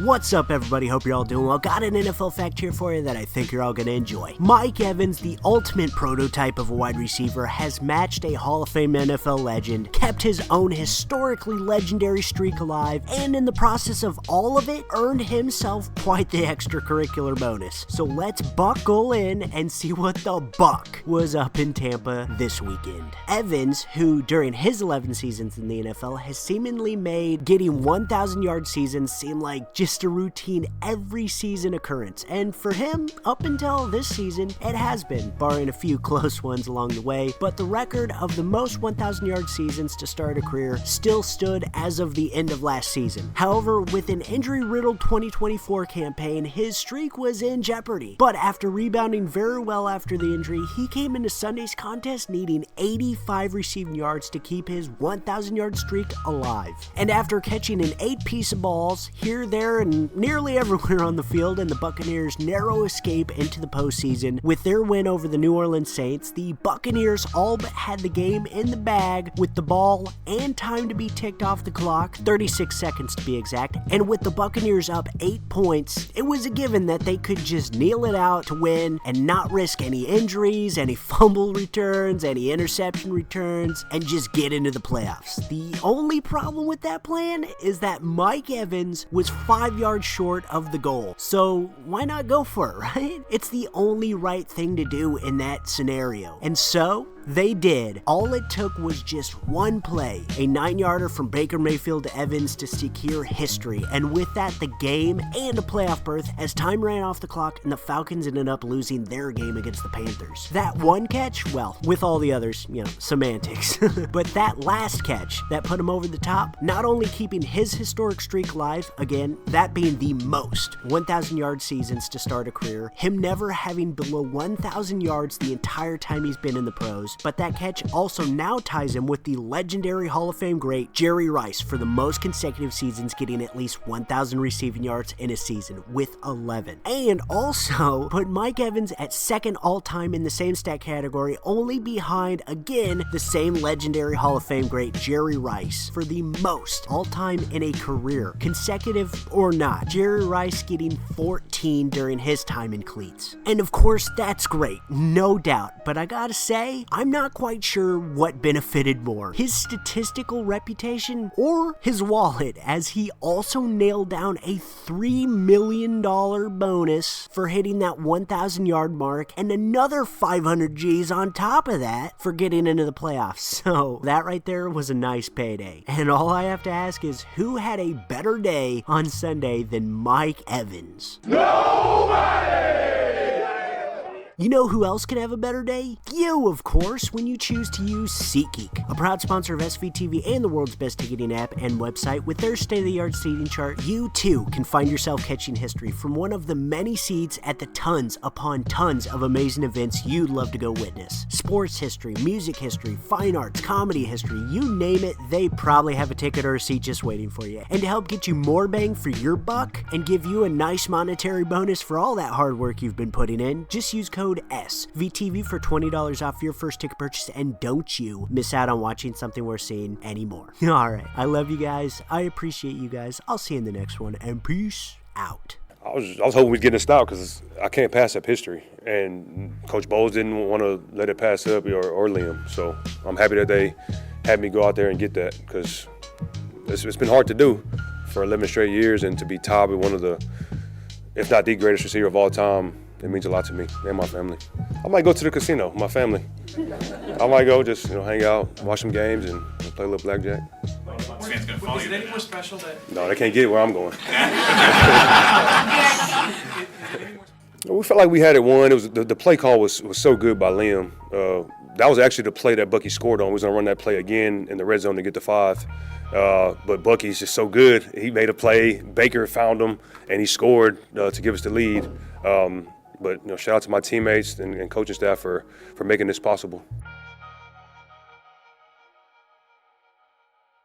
What's up, everybody? Hope you're all doing well. Got an NFL fact here for you that I think you're all going to enjoy. Mike Evans, the ultimate prototype of a wide receiver, has matched a Hall of Fame NFL legend, kept his own historically legendary streak alive, and in the process of all of it, earned himself quite the extracurricular bonus. So let's buckle in and see what the Buck was up in Tampa this weekend. Evans, who during his 11 seasons in the NFL has seemingly made getting 1,000-yard seasons seem like just a routine every season occurrence, and for him, up until this season, it has been, barring a few close ones along the way, but the record of the most 1,000-yard seasons to start a career still stood as of the end of last season. However, with an injury-riddled 2024 campaign, his streak was in jeopardy, but after rebounding very well after the injury, he came into Sunday's contest needing 85 receiving yards to keep his 1,000-yard streak alive. And after catching an 8-piece of balls here, there, and nearly everywhere on the field in the Buccaneers' narrow escape into the postseason, with their win over the New Orleans Saints, the Buccaneers all but had the game in the bag with the ball and time to be ticked off the clock, 36 seconds to be exact, and with the Buccaneers up 8 points, it was a given that they could just kneel it out to win and not risk any injuries, any fumble returns, any interception returns, and just get into the playoffs. The only problem with that plan is that Mike Evans was 5 yards short of the goal. So why not go for it, right? It's the only right thing to do in that scenario. And so they did. All it took was just one play, a 9-yarder from Baker Mayfield to Evans to secure history, and with that, the game and a playoff berth as time ran off the clock and the Falcons ended up losing their game against the Panthers. That one catch, well, with all the others, semantics, but that last catch that put him over the top, not only keeping his historic streak alive, again, that being the most 1,000-yard seasons to start a career, him never having below 1,000 yards the entire time he's been in the pros, but that catch also now ties him with the legendary Hall of Fame great Jerry Rice for the most consecutive seasons getting at least 1,000 receiving yards in a season with 11. And also put Mike Evans at second all-time in the same stat category, only behind, again, the same legendary Hall of Fame great Jerry Rice for the most all-time in a career, consecutive or not. Jerry Rice getting 14 during his time in cleats. And of course, that's great, no doubt, but I gotta say, I'm not quite sure what benefited more, his statistical reputation or his wallet, as he also nailed down a $3 million bonus for hitting that 1,000-yard mark and another 500 G's on top of that for getting into the playoffs. So that right there was a nice payday. And all I have to ask is, who had a better day on Sunday than Mike Evans? Nobody! You know who else could have a better day? You, of course, when you choose to use SeatGeek, a proud sponsor of SVTV and the world's best ticketing app and website. With their state-of-the-art seating chart, you too can find yourself catching history from one of the many seats at the tons upon tons of amazing events you'd love to go witness. Sports history, music history, fine arts, comedy history, you name it, they probably have a ticket or a seat just waiting for you. And to help get you more bang for your buck and give you a nice monetary bonus for all that hard work you've been putting in, just use code SVTV for $20 off your first ticket purchase, and don't you miss out on watching something worth seeing anymore. Alright, I love you guys, I appreciate you guys, I'll see you in the next one, and peace out. I was hoping we'd get this out because I can't pass up history, and Coach Bowles didn't want to let it pass up or Liam, so I'm happy that they had me go out there and get that, because it's been hard to do for 11 straight years, and to be tied with one of the, if not the greatest receiver of all time, it means a lot to me and my family. I might go to the casino with my family. I might go just hang out, watch some games, and play a little blackjack. Is it any more special that? No, they can't get where I'm going. We felt like we had it won. It was the play call was so good by Liam. That was actually the play that Bucky scored on. We was gonna run that play again in the red zone to get the 5. But Bucky's just so good. He made a play. Baker found him, and he scored to give us the lead. But shout out to my teammates and coaching staff for making this possible.